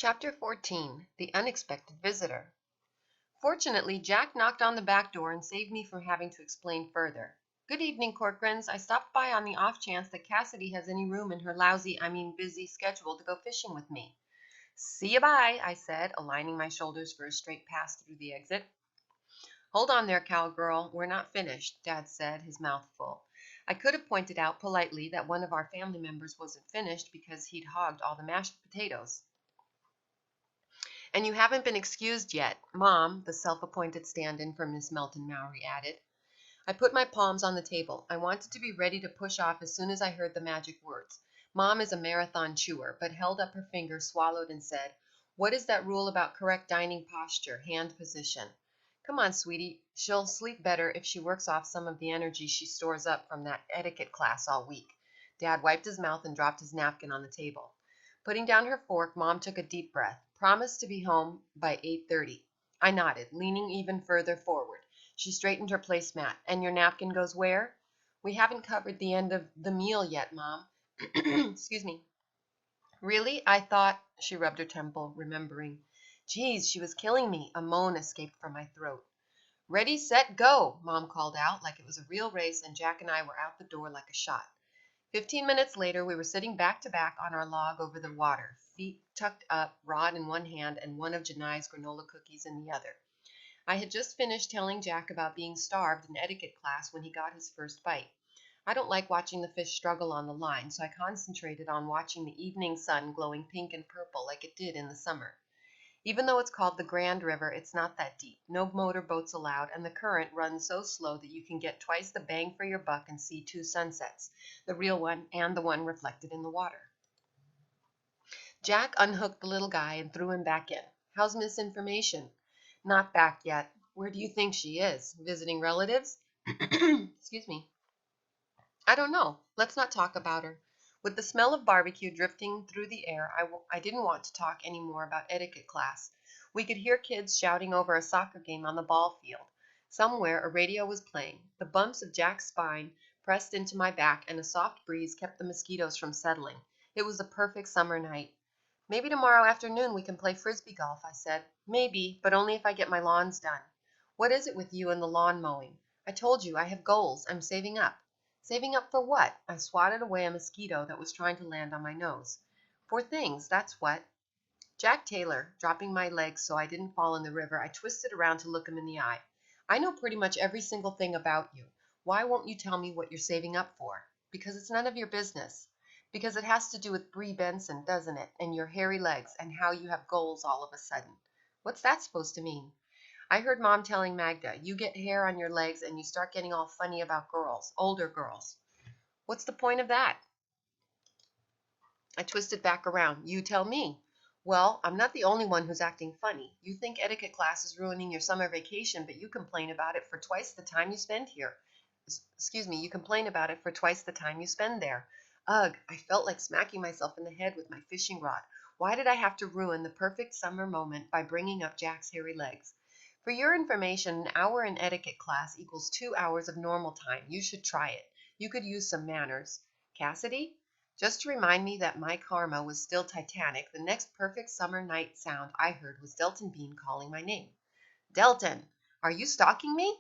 Chapter 14. The Unexpected Visitor. Fortunately, Jack knocked on the back door and saved me from having to explain further. Good evening, Corcorans. I stopped by on the off chance that Cassidy has any room in her busy schedule to go fishing with me. See you bye, I said, aligning my shoulders for a straight pass through the exit. Hold on there, cowgirl. We're not finished, Dad said, his mouth full. I could have pointed out politely that one of our family members wasn't finished because he'd hogged all the mashed potatoes. And you haven't been excused yet, Mom, the self-appointed stand-in for Miss Melton Mowry added. I put my palms on the table. I wanted to be ready to push off as soon as I heard the magic words. Mom is a marathon chewer, but held up her finger, swallowed, and said, "What is that rule about correct dining posture, hand position?" Come on, sweetie. She'll sleep better if she works off some of the energy she stores up from that etiquette class all week. Dad wiped his mouth and dropped his napkin on the table. Putting down her fork, Mom took a deep breath. Promised to be home by 8:30. I nodded, leaning even further forward. She straightened her placemat. And your napkin goes where? We haven't covered the end of the meal yet, Mom. Excuse me. Really? I thought, she rubbed her temple, remembering. Geez, she was killing me. A moan escaped from my throat. Ready, set, go, Mom called out like it was a real race, and Jack and I were out the door like a shot. 15 minutes later, we were sitting back to back on our log over the water, feet tucked up, rod in one hand and one of Janai's granola cookies in the other. I had just finished telling Jack about being starved in etiquette class when he got his first bite. I don't like watching the fish struggle on the line, so I concentrated on watching the evening sun glowing pink and purple like it did in the summer. Even though it's called the Grand River, it's not that deep. No motor boats allowed, and the current runs so slow that you can get twice the bang for your buck and see two sunsets, the real one and the one reflected in the water. Jack unhooked the little guy and threw him back in. How's Misinformation? Not back yet. Where do you think she is? Visiting relatives? Excuse me. I don't know. Let's not talk about her. With the smell of barbecue drifting through the air, I didn't want to talk any more about etiquette class. We could hear kids shouting over a soccer game on the ball field. Somewhere a radio was playing. The bumps of Jack's spine pressed into my back, and a soft breeze kept the mosquitoes from settling. It was a perfect summer night. Maybe tomorrow afternoon we can play frisbee golf, I said. Maybe, but only if I get my lawns done. What is it with you and the lawn mowing? I told you I have goals. I'm saving up. Saving up for what? I swatted away a mosquito that was trying to land on my nose. For things, that's what. Jack Taylor, dropping my legs so I didn't fall in the river, I twisted around to look him in the eye. I know pretty much every single thing about you. Why won't you tell me what you're saving up for? Because it's none of your business. Because it has to do with Bree Benson, doesn't it? And your hairy legs and how you have goals all of a sudden. What's that supposed to mean? I heard Mom telling Magda, you get hair on your legs and you start getting all funny about girls, older girls. What's the point of that? I twisted back around. You tell me. Well, I'm not the only one who's acting funny. You think etiquette class is ruining your summer vacation, but you complain about it for twice the time you spend here. You complain about it for twice the time you spend there. Ugh, I felt like smacking myself in the head with my fishing rod. Why did I have to ruin the perfect summer moment by bringing up Jack's hairy legs? For your information, an hour in etiquette class equals 2 hours of normal time. You should try it. You could use some manners. Cassidy? Just to remind me that my karma was still titanic, the next perfect summer night sound I heard was Delton Bean calling my name. Delton, are you stalking me?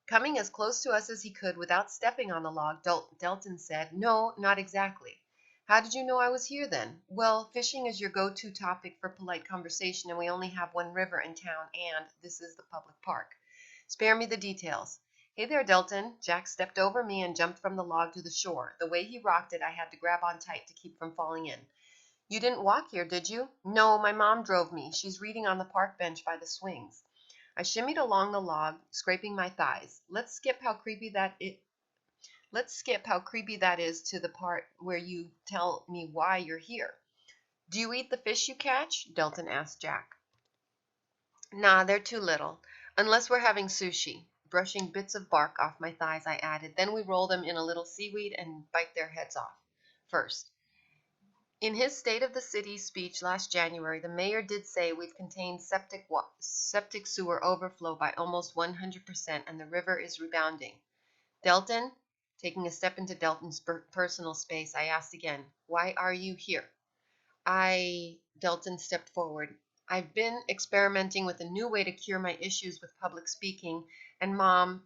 Coming as close to us as he could without stepping on the log, Delton said, No, not exactly. How did you know I was here then? Well, fishing is your go-to topic for polite conversation, and we only have one river in town, and this is the public park. Spare me the details. Hey there, Delton. Jack stepped over me and jumped from the log to the shore. The way he rocked it, I had to grab on tight to keep from falling in. You didn't walk here, did you? No, my mom drove me. She's reading on the park bench by the swings. I shimmied along the log, scraping my thighs. Let's skip how creepy that is to the part where you tell me why you're here. Do you eat the fish you catch? Delton asked Jack. Nah, they're too little. Unless we're having sushi. Brushing bits of bark off my thighs, I added. Then we roll them in a little seaweed and bite their heads off. First. In his State of the City speech last January, the mayor did say we've contained septic sewer overflow by almost 100% and the river is rebounding. Delton, taking a step into Delton's personal space, I asked again, why are you here? Delton stepped forward. I've been experimenting with a new way to cure my issues with public speaking, and Mom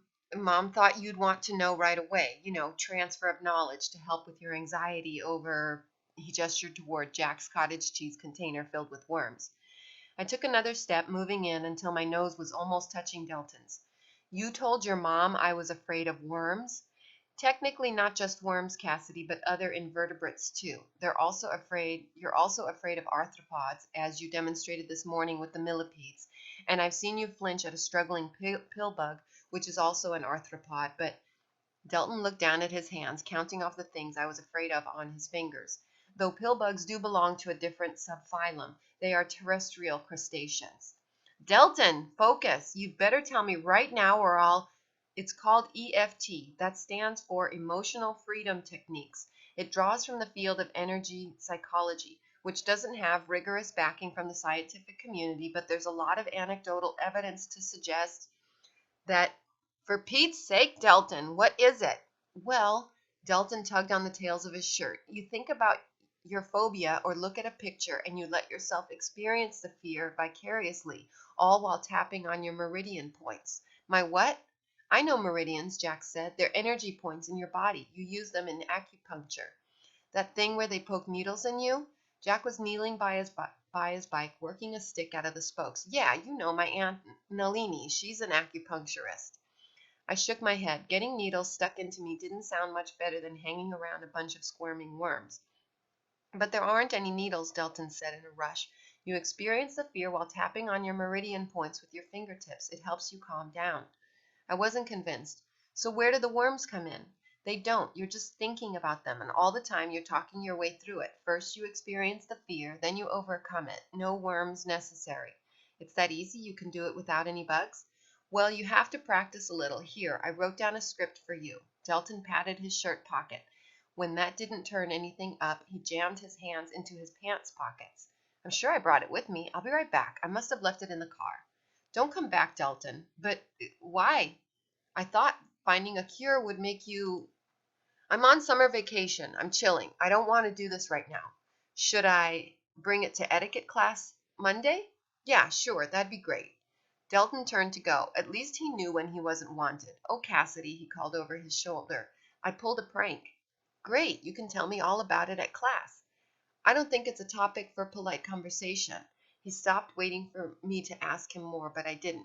thought you'd want to know right away. Transfer of knowledge to help with your anxiety over. He gestured toward Jack's cottage cheese container filled with worms. I took another step, moving in until my nose was almost touching Delton's. You told your mom I was afraid of worms? Technically not just worms, Cassidy, but other invertebrates too. You're also afraid of arthropods, as you demonstrated this morning with the millipedes. And I've seen you flinch at a struggling pill bug, which is also an arthropod, but Delton looked down at his hands, counting off the things I was afraid of on his fingers. Though pillbugs do belong to a different subphylum, they are terrestrial crustaceans. Delton, focus. You'd better tell me right now or I'll. It's called EFT. That stands for Emotional Freedom Techniques. It draws from the field of energy psychology, which doesn't have rigorous backing from the scientific community, but there's a lot of anecdotal evidence to suggest that. For Pete's sake, Delton, what is it? Well, Delton tugged on the tails of his shirt. You think about your phobia or look at a picture and you let yourself experience the fear vicariously, all while tapping on your meridian points. My what? I know meridians, Jack said. They're energy points in your body. You use them in acupuncture. That thing where they poke needles in you? Jack was kneeling by his bike, working a stick out of the spokes. Yeah, my Aunt Nalini. She's an acupuncturist. I shook my head. Getting needles stuck into me didn't sound much better than hanging around a bunch of squirming worms. But there aren't any needles, Delton said in a rush. You experience the fear while tapping on your meridian points with your fingertips. It helps you calm down. I wasn't convinced. So where do the worms come in? They don't. You're just thinking about them, and all the time you're talking your way through it. First you experience the fear, then you overcome it. No worms necessary. It's that easy? You can do it without any bugs? Well, you have to practice a little. Here, I wrote down a script for you. Delton patted his shirt pocket. When that didn't turn anything up, he jammed his hands into his pants pockets. I'm sure I brought it with me. I'll be right back. I must have left it in the car. Don't come back, Delton. But why? I thought finding a cure would make you. I'm on summer vacation. I'm chilling. I don't want to do this right now. Should I bring it to etiquette class Monday? Yeah, sure. That'd be great. Delton turned to go. At least he knew when he wasn't wanted. Oh, Cassidy, he called over his shoulder. I pulled a prank. Great. You can tell me all about it at class. I don't think it's a topic for polite conversation. He stopped, waiting for me to ask him more, but I didn't.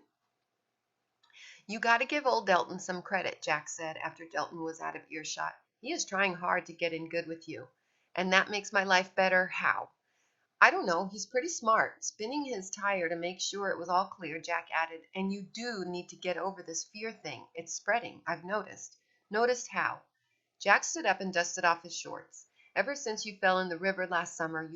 You got to give old Delton some credit, Jack said after Delton was out of earshot. He is trying hard to get in good with you. And that makes my life better. How? I don't know. He's pretty smart. Spinning his tire to make sure it was all clear, Jack added, and you do need to get over this fear thing. It's spreading, I've noticed. Noticed how? Jack stood up and dusted off his shorts. Ever since you fell in the river last summer,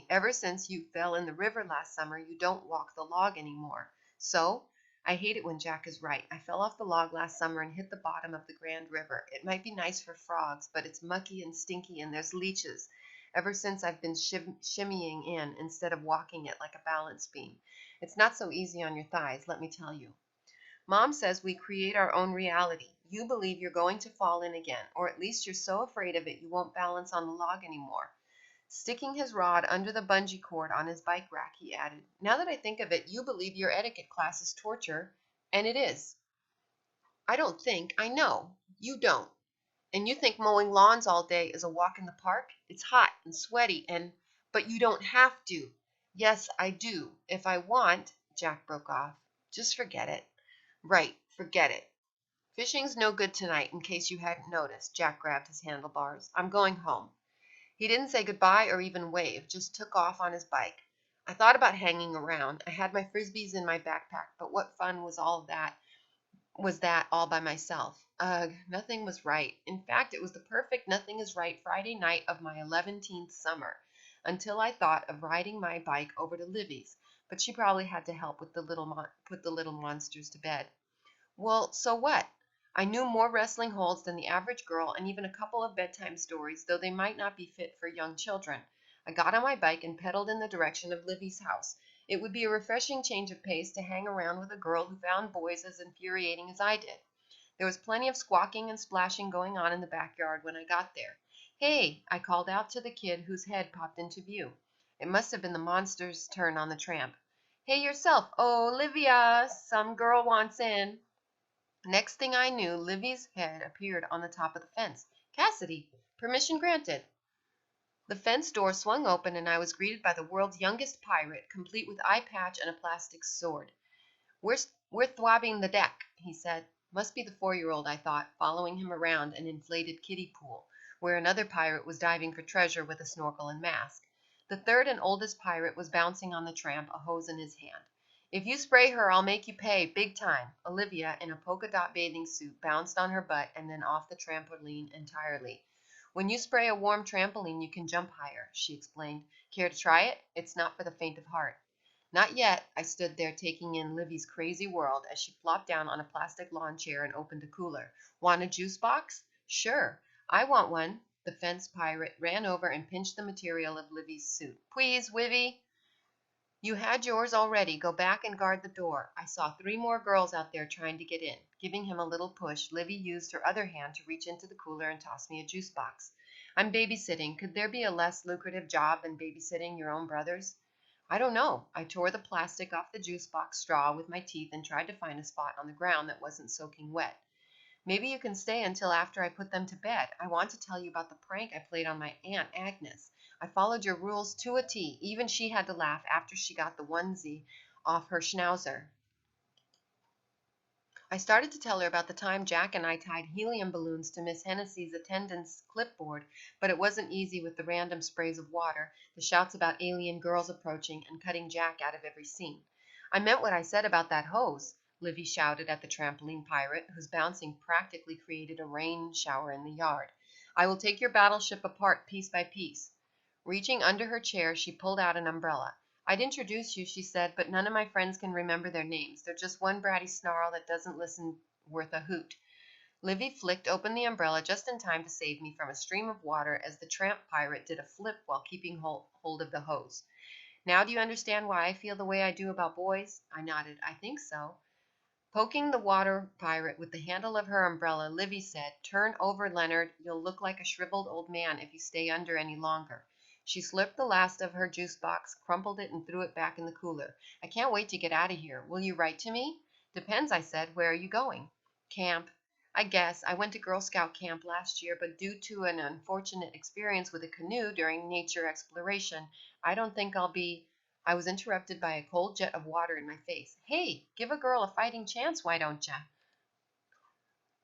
ever since you fell in the river last summer, you don't walk the log anymore. So, I hate it when Jack is right. I fell off the log last summer and hit the bottom of the Grand River. It might be nice for frogs, but it's mucky and stinky and there's leeches. Ever since I've been shimmying in instead of walking it like a balance beam. It's not so easy on your thighs, let me tell you. Mom says we create our own reality. You believe you're going to fall in again, or at least you're so afraid of it you won't balance on the log anymore. Sticking his rod under the bungee cord on his bike rack, he added, now that I think of it, you believe your etiquette class is torture, and it is. I don't think, I know. You don't. And you think mowing lawns all day is a walk in the park? It's hot and sweaty but you don't have to. Yes, I do. If I want, Jack broke off. Just forget it. Right, forget it. Fishing's no good tonight, in case you hadn't noticed. Jack grabbed his handlebars. I'm going home. He didn't say goodbye or even wave, just took off on his bike. I thought about hanging around. I had my frisbees in my backpack, but what fun was that all by myself? Ugh, nothing was right. In fact, it was the perfect nothing is right Friday night of my 11th summer, until I thought of riding my bike over to Livy's, but she probably had to help with put the little monsters to bed. Well, so what? I knew more wrestling holds than the average girl and even a couple of bedtime stories, though they might not be fit for young children. I got on my bike and pedaled in the direction of Livy's house. It would be a refreshing change of pace to hang around with a girl who found boys as infuriating as I did. There was plenty of squawking and splashing going on in the backyard when I got there. Hey, I called out to the kid whose head popped into view. It must have been the monster's turn on the tramp. Hey yourself, Olivia, some girl wants in. Next thing I knew, Livy's head appeared on the top of the fence. Cassidy, permission granted. The fence door swung open and I was greeted by the world's youngest pirate, complete with eye patch and a plastic sword. We're thwabbing the deck, he said. Must be the 4-year-old, I thought, following him around an inflated kiddie pool, where another pirate was diving for treasure with a snorkel and mask. The third and oldest pirate was bouncing on the tramp, a hose in his hand. If you spray her, I'll make you pay, big time. Olivia, in a polka dot bathing suit, bounced on her butt and then off the trampoline entirely. When you spray a warm trampoline, you can jump higher, she explained. Care to try it? It's not for the faint of heart. Not yet. I stood there taking in Livy's crazy world as she flopped down on a plastic lawn chair and opened a cooler. Want a juice box? Sure. I want one. The fence pirate ran over and pinched the material of Livy's suit. Please, Wivy. You had yours already. Go back and guard the door. I saw 3 more girls out there trying to get in. Giving him a little push, Livy used her other hand to reach into the cooler and toss me a juice box. I'm babysitting. Could there be a less lucrative job than babysitting your own brothers? I don't know. I tore the plastic off the juice box straw with my teeth and tried to find a spot on the ground that wasn't soaking wet. Maybe you can stay until after I put them to bed. I want to tell you about the prank I played on my Aunt Agnes. I followed your rules to a T. Even she had to laugh after she got the onesie off her schnauzer. I started to tell her about the time Jack and I tied helium balloons to Miss Hennessy's attendant's clipboard, but it wasn't easy with the random sprays of water, the shouts about alien girls approaching, and cutting Jack out of every scene. I meant what I said about that hose, Livy shouted at the trampoline pirate, whose bouncing practically created a rain shower in the yard. I will take your battleship apart piece by piece. Reaching under her chair, she pulled out an umbrella. I'd introduce you, she said, but none of my friends can remember their names. They're just one bratty snarl that doesn't listen worth a hoot. Livy flicked open the umbrella just in time to save me from a stream of water as the tramp pirate did a flip while keeping hold of the hose. Now do you understand why I feel the way I do about boys? I nodded. I think so. Poking the water pirate with the handle of her umbrella, Livy said, Turn over, Leonard. You'll look like a shriveled old man if you stay under any longer. She slurped the last of her juice box, crumpled it, and threw it back in the cooler. I can't wait to get out of here. Will you write to me? Depends, I said. Where are you going? Camp. I guess. I went to Girl Scout camp last year, but due to an unfortunate experience with a canoe during nature exploration, I don't think I'll be... I was interrupted by a cold jet of water in my face. Hey, give a girl a fighting chance, why don't ya?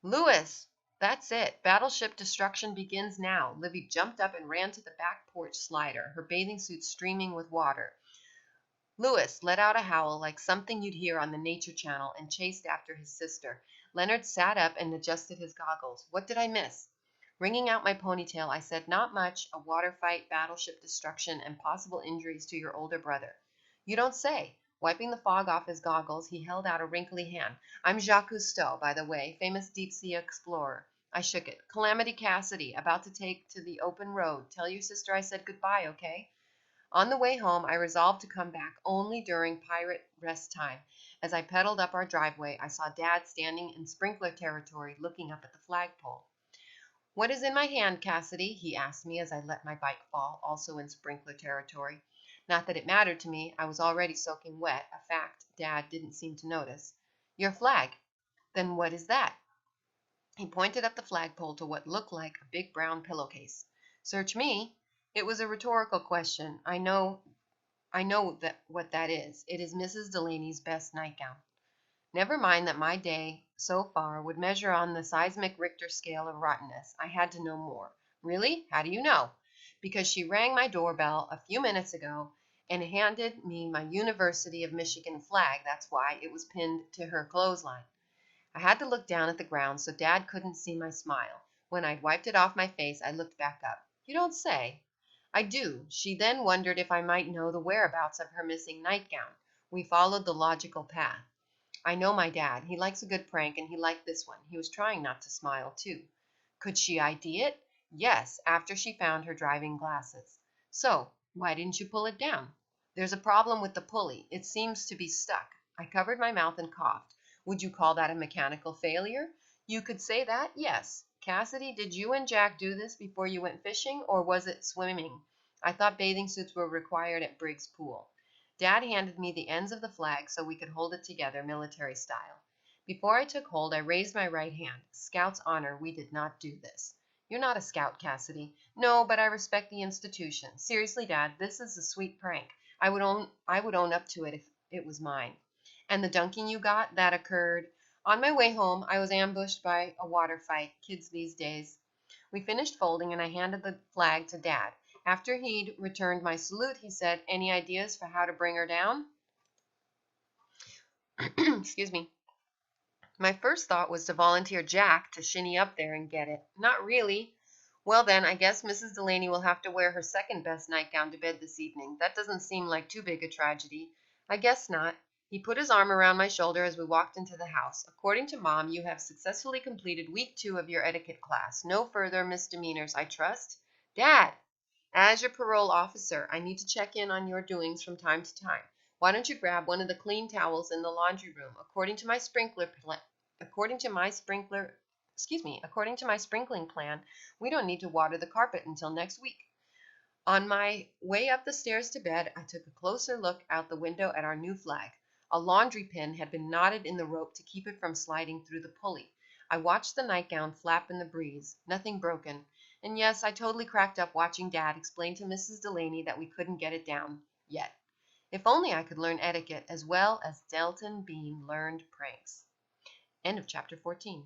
Lewis! That's it. Battleship Destruction begins now. Livy jumped up and ran to the back porch slider, her bathing suit streaming with water. Lewis let out a howl like something you'd hear on the Nature Channel and chased after his sister. Leonard sat up and adjusted his goggles. What did I miss? Wringing out my ponytail, I said, Not much, a water fight, battleship destruction, and possible injuries to your older brother. You don't say. Wiping the fog off his goggles, he held out a wrinkly hand. I'm Jacques Cousteau, by the way, famous deep-sea explorer. I shook it. Calamity Cassidy, about to take to the open road. Tell your sister I said goodbye, okay? On the way home, I resolved to come back only during pirate rest time. As I pedaled up our driveway, I saw Dad standing in sprinkler territory looking up at the flagpole. What is in my hand, Cassidy? He asked me as I let my bike fall, also in sprinkler territory. Not that it mattered to me. I was already soaking wet, a fact Dad didn't seem to notice. Your flag. Then what is that? He pointed up the flagpole to what looked like a big brown pillowcase. Search me. It was a rhetorical question. I know what that is. It is Mrs. Delaney's best nightgown. Never mind that my day, so far, would measure on the seismic Richter scale of rottenness. I had to know more. Really? How do you know? Because she rang my doorbell a few minutes ago and handed me my University of Michigan flag. That's why it was pinned to her clothesline. I had to look down at the ground so Dad couldn't see my smile. When I'd wiped it off my face, I looked back up. You don't say. I do. She then wondered if I might know the whereabouts of her missing nightgown. We followed the logical path. I know my dad. He likes a good prank, and he liked this one. He was trying not to smile, too. Could she ID it? Yes, after she found her driving glasses. So, why didn't you pull it down? There's a problem with the pulley. It seems to be stuck. I covered my mouth and coughed. Would you call that a mechanical failure? You could say that, yes. Cassidy, did you and Jack do this before you went fishing, or was it swimming? I thought bathing suits were required at Briggs Pool. Dad handed me the ends of the flag so we could hold it together military style. Before I took hold, I raised my right hand. Scout's honor, we did not do this. You're not a scout, Cassidy. No, but I respect the institution. Seriously, Dad, this is a sweet prank. I would own up to it if it was mine. And the dunking you got, that occurred. On my way home, I was ambushed by a water fight. Kids these days. We finished folding, and I handed the flag to Dad. After he'd returned my salute, he said, "Any ideas for how to bring her down?" Excuse me. My first thought was to volunteer Jack to shinny up there and get it. Not really. Well, then, I guess Mrs. Delaney will have to wear her second best nightgown to bed this evening. That doesn't seem like too big a tragedy. I guess not. He put his arm around my shoulder as we walked into the house. According to Mom, you have successfully completed week 2 of your etiquette class. No further misdemeanors, I trust. Dad, as your parole officer, I need to check in on your doings from time to time. Why don't you grab one of the clean towels in the laundry room? According to my sprinkling plan, we don't need to water the carpet until next week. On my way up the stairs to bed, I took a closer look out the window at our new flag. A laundry pin had been knotted in the rope to keep it from sliding through the pulley. I watched the nightgown flap in the breeze, nothing broken. And yes, I totally cracked up watching Dad explain to Mrs. Delaney that we couldn't get it down yet. If only I could learn etiquette as well as Delton Bean learned pranks. End of chapter 14.